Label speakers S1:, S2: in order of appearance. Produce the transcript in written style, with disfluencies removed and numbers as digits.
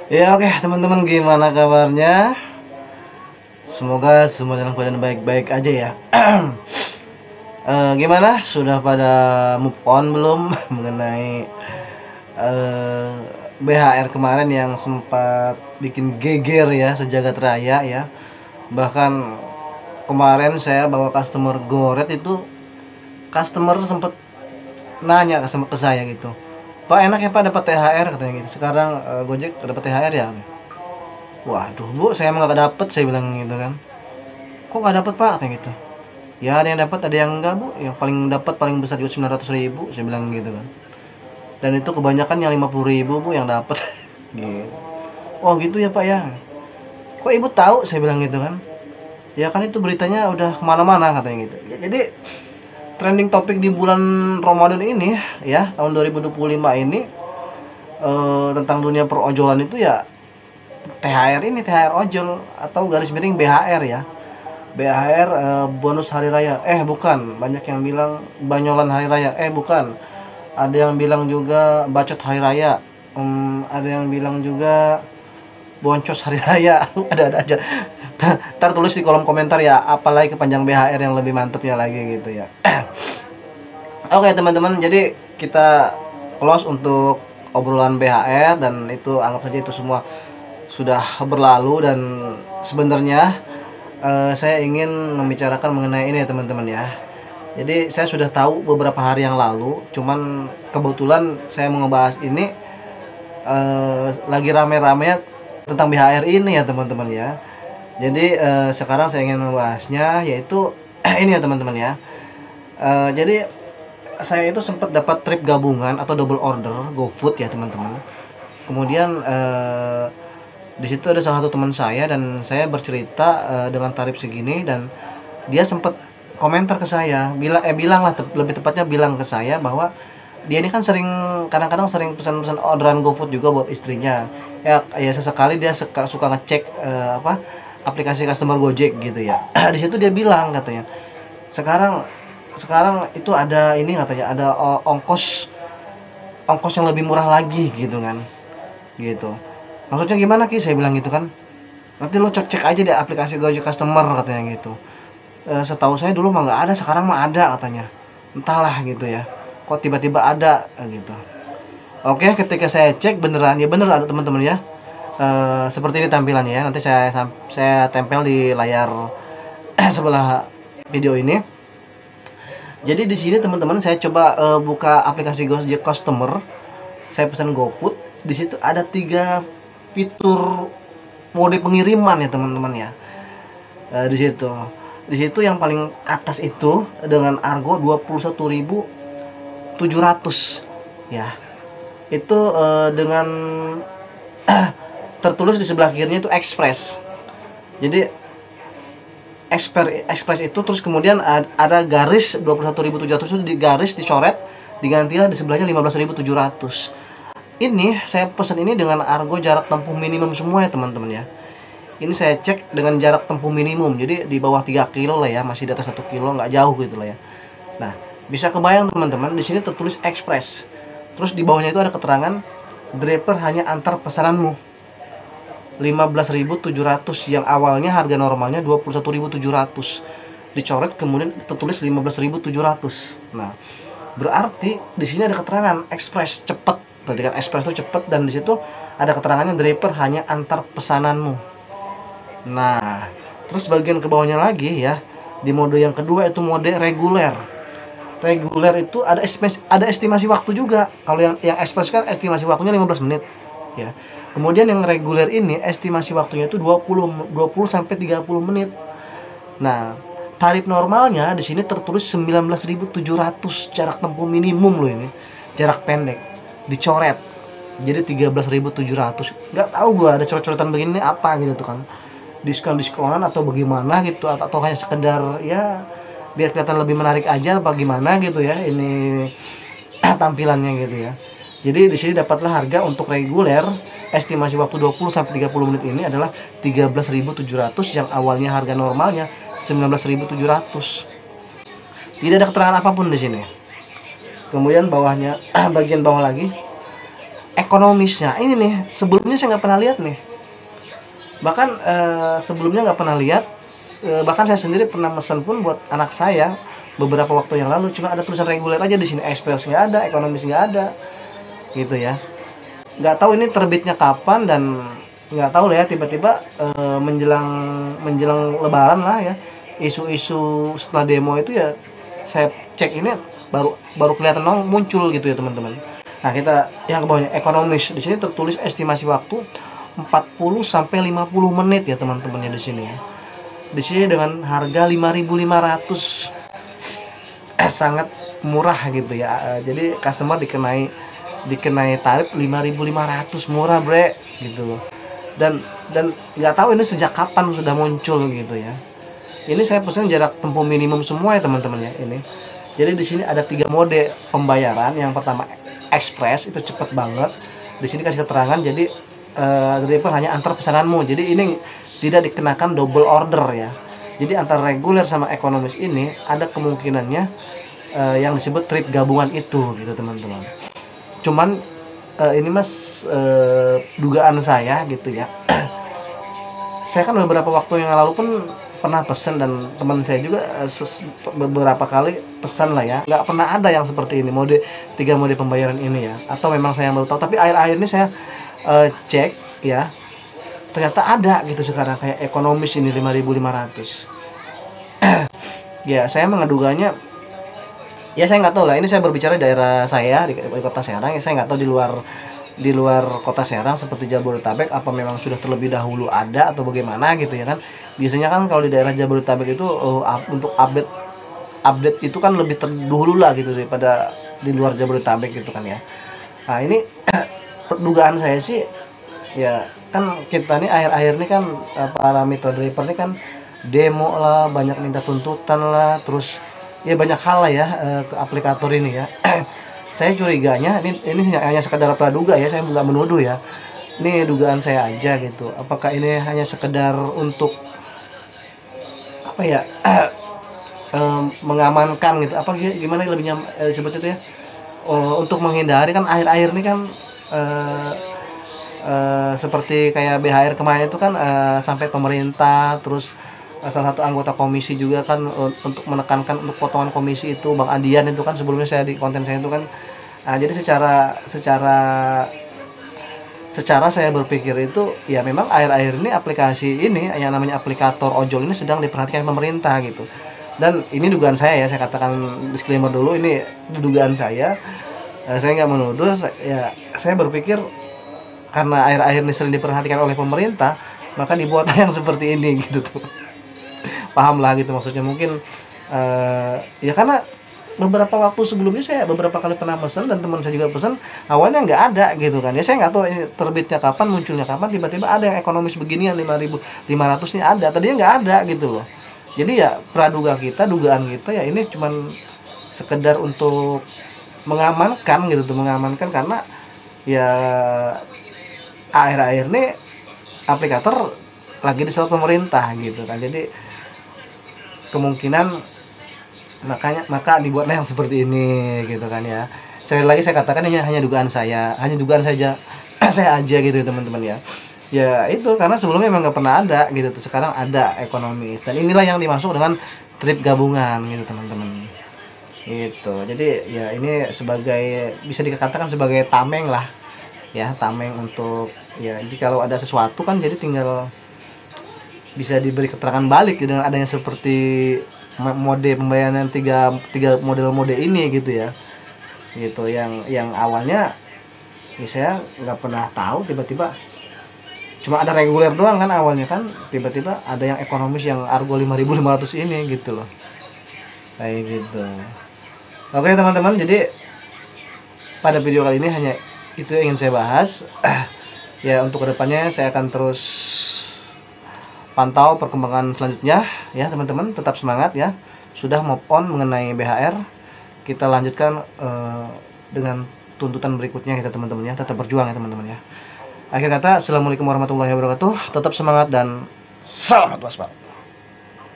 S1: Ya oke teman-teman, gimana kabarnya? Semoga semua dalam keadaan baik-baik aja ya. Gimana? Sudah pada move on belum mengenai eh, BHR kemarin yang sempat bikin geger ya sejagat raya ya. Bahkan kemarin saya bawa customer goret itu, customer sempet nanya ke saya gitu, Pak enak ya Pak dapat THR katanya gitu. Sekarang Gojek dapat THR ya. Waduh bu, saya emang gak dapet, saya bilang gitu kan. Kok gak dapet Pak katanya gitu. Ya ada yang dapat, ada yang enggak bu. Yang paling dapat paling besar juga 900.000, saya bilang gitu kan. Dan itu kebanyakan yang 50.000 bu yang dapat. Gitu. Oh gitu ya Pak ya. Kok ibu tahu, saya bilang gitu kan. Ya kan itu beritanya udah kemana-mana katanya gitu ya. Jadi trending topik di bulan Ramadan ini ya, tahun 2025 ini, tentang dunia perojolan itu ya THR ini, THR ojol atau garis miring BHR ya. BHR, bonus hari raya. Bukan, banyak yang bilang banyolan hari raya. Bukan. Ada yang bilang juga bacot hari raya. Ada yang bilang juga boncos hari raya. Ada-ada aja. Ntar tulis di kolom komentar ya, apalagi kepanjang BHR yang lebih mantepnya lagi gitu ya. Oke teman-teman, jadi kita close untuk obrolan BHR, dan itu anggap saja itu semua sudah berlalu. Dan sebenarnya saya ingin membicarakan mengenai ini ya teman-teman ya. Jadi saya sudah tahu beberapa hari yang lalu, cuman kebetulan saya mau ngebahas ini lagi rame-ramenya tentang BHR ini ya teman-teman ya. Jadi sekarang saya ingin membahasnya yaitu ini ya teman-teman ya. Jadi saya itu sempat dapat trip gabungan atau double order GoFood ya teman-teman. Kemudian di situ ada salah satu teman saya dan saya bercerita dengan tarif segini, dan dia sempat komentar ke saya, bilang lah, lebih tepatnya bilang ke saya bahwa dia ini kan kadang-kadang sering pesan-pesan orderan GoFood juga buat istrinya. Ya sesekali dia suka ngecek aplikasi customer Gojek gitu ya. Di situ dia bilang katanya, sekarang sekarang itu ada ini katanya, ada ongkos ongkos yang lebih murah lagi gitu kan. Gitu. Maksudnya gimana Ki? Saya bilang gitu kan. Nanti lo cek aja deh aplikasi Gojek Customer katanya gitu. Setahu saya dulu mah nggak ada, sekarang mah ada katanya. Entahlah gitu ya. Kok tiba-tiba ada gitu. Oke, ketika saya cek beneran, ya bener ada teman-teman ya. Seperti ini tampilannya ya. Nanti saya tempel di layar sebelah video ini. Jadi di sini teman-teman saya coba buka aplikasi Gojek Customer. Saya pesan GoFood. Di situ ada 3 fitur mode pengiriman ya teman-teman ya. Di situ. Di situ yang paling atas itu dengan argo 21.700 ya. Itu dengan tertulis di sebelah kirinya itu Express. Jadi Express itu terus kemudian ada garis 21.700 itu garis dicoret, digantilah di sebelahnya 15.700. Ini saya pesan ini dengan argo jarak tempuh minimum semua ya teman-teman ya. Ini saya cek dengan jarak tempuh minimum, jadi di bawah 3 kilo lah ya, masih di atas 1 kilo, nggak jauh gitu lah ya. Nah, bisa kebayang teman-teman, di sini tertulis Express. Terus di bawahnya itu ada keterangan driver hanya antar pesananmu. 15.700 yang awalnya harga normalnya 21.700. Dicoret kemudian tertulis 15.700. Nah, berarti di sini ada keterangan Express cepet. Berarti kan Express itu cepet, dan di situ ada keterangannya driver hanya antar pesananmu. Nah, terus bagian ke bawahnya lagi ya, di mode yang kedua itu mode reguler. Reguler itu ada estimasi waktu juga. Kalau yang Express kan estimasi waktunya 15 menit ya. Kemudian yang reguler ini estimasi waktunya itu 20 sampai 30 menit. Nah, tarif normalnya di sini tertulis 19.700 jarak tempuh minimum loh ini. Jarak pendek dicoret. Jadi 13.700. Nggak tahu gua ada coret-coretan begini apa gitu tuh kan. Diskon-diskonan atau bagaimana gitu, atau hanya sekedar ya biar kelihatan lebih menarik aja apa gimana gitu ya ini tampilannya gitu ya. Jadi di sini dapatlah harga untuk reguler estimasi waktu 20 sampai 30 menit ini adalah 13.700 yang awalnya harga normalnya 19.700. Tidak ada keterangan apapun di sini. Kemudian bawahnya bagian bawah lagi ekonomisnya ini nih, sebelumnya saya nggak pernah lihat nih. Bahkan sebelumnya nggak pernah lihat, bahkan saya sendiri pernah mesen pun buat anak saya beberapa waktu yang lalu, cuma ada tulisan reguler aja di sini, express nggak ada, ekonomis nggak ada, gitu ya. Nggak tahu ini terbitnya kapan, dan nggak tahu lah ya, tiba-tiba menjelang menjelang Lebaran lah ya, isu-isu setelah demo itu ya, saya cek ini baru baru kelihatan muncul gitu ya teman-teman. Nah, kita yang ke bawahnya ekonomis, di sini tertulis estimasi waktu 40 sampai 50 menit ya teman-temannya di sini ya. Di sini dengan harga 5.500, sangat murah gitu ya. Jadi customer dikenai tarif 5.500, murah bre gitu loh. Dan nggak tahu ini sejak kapan sudah muncul gitu ya. Ini saya pesan jarak tempuh minimum semua ya teman-teman ya ini. Jadi di sini ada 3 mode pembayaran. Yang pertama express, itu cepet banget. Di sini kasih keterangan, jadi driver hanya antar pesananmu. Jadi ini tidak dikenakan double order ya. Jadi antara reguler sama ekonomis ini ada kemungkinannya yang disebut trip gabungan itu gitu teman-teman. Cuman ini mas dugaan saya gitu ya. Saya kan beberapa waktu yang lalu pun pernah pesan, dan teman saya juga beberapa kali pesan lah ya, nggak pernah ada yang seperti ini, 3 mode pembayaran ini ya. Atau memang saya yang baru tahu, tapi akhir-akhir ini saya cek ya, ternyata ada gitu sekarang, kayak ekonomis ini 5.500. Ya saya mengaduganya, ya saya nggak tahu lah, ini saya berbicara di daerah saya di kota Serang ya. Saya nggak tahu di luar kota Serang seperti Jabodetabek apa memang sudah terlebih dahulu ada atau bagaimana gitu ya kan. Biasanya kan kalau di daerah Jabodetabek itu untuk update itu kan lebih terdahulu lah gitu daripada di luar Jabodetabek gitu kan ya. Nah ini dugaan saya sih ya, kan kita nih akhir-akhir ini kan para mitra driver ini kan demo lah, banyak minta tuntutan lah, terus ya banyak hal lah ya ke aplikator ini ya. Saya curiganya ini hanya sekedar praduga ya, saya nggak menuduh ya. Ini dugaan saya aja gitu. Apakah ini hanya sekedar untuk apa ya, mengamankan gitu? Apa gimana lebih seperti itu ya? Untuk menghindari kan akhir-akhir ini kan seperti kayak BHR kemarin itu kan sampai pemerintah, terus salah satu anggota komisi juga kan untuk menekankan untuk potongan komisi itu, Bang Adian itu kan sebelumnya saya di konten saya itu kan. Jadi secara saya berpikir itu ya memang akhir-akhir ini aplikasi ini yang namanya aplikator ojol ini sedang diperhatikan pemerintah gitu. Dan ini dugaan saya ya, saya katakan disclaimer dulu, ini dugaan saya. Saya nggak menuduh, ya saya berpikir karena akhir-akhir ini sering diperhatikan oleh pemerintah, maka dibuat yang seperti ini gitu tuh. Paham lah gitu maksudnya, mungkin ya karena beberapa waktu sebelumnya saya beberapa kali pernah pesan, dan teman saya juga pesan, awalnya nggak ada gitu kan ya. Saya nggak tahu ini terbitnya kapan, munculnya kapan, tiba-tiba ada yang ekonomis beginian 5.500 ini ada, tadinya nggak ada gitu loh. Jadi ya dugaan kita ya ini cuman sekedar untuk mengamankan gitu tuh, mengamankan karena ya akhir-akhir ini aplikator lagi disorot pemerintah gitu kan. Jadi kemungkinan maka dibuatlah yang seperti ini gitu kan ya. Sekali lagi saya katakan ini hanya dugaan saya, saja saya aja gitu teman-teman ya. Ya itu karena sebelumnya memang nggak pernah ada gitu tuh, sekarang ada ekonomis, dan inilah yang dimaksud dengan trip gabungan gitu teman-teman. Gitu. Jadi ya ini sebagai, bisa dikatakan sebagai tameng lah ya, tameng untuk ya, jadi kalau ada sesuatu kan jadi tinggal bisa diberi keterangan balik dengan adanya seperti mode pembayaran tiga mode ini gitu ya. Gitu yang awalnya ya saya nggak pernah tahu, tiba-tiba cuma ada reguler doang kan awalnya kan, tiba-tiba ada yang ekonomis yang argo 5.500 ini gitu loh. Kayak gitu. Oke teman-teman, jadi pada video kali ini hanya itu yang ingin saya bahas. Ya untuk kedepannya saya akan terus pantau perkembangan selanjutnya ya teman-teman, tetap semangat ya. Sudah move on mengenai BHR, kita lanjutkan dengan tuntutan berikutnya kita teman-teman ya, tetap berjuang ya teman-teman ya. Akhir kata, assalamualaikum warahmatullahi wabarakatuh, tetap semangat dan salam waspada.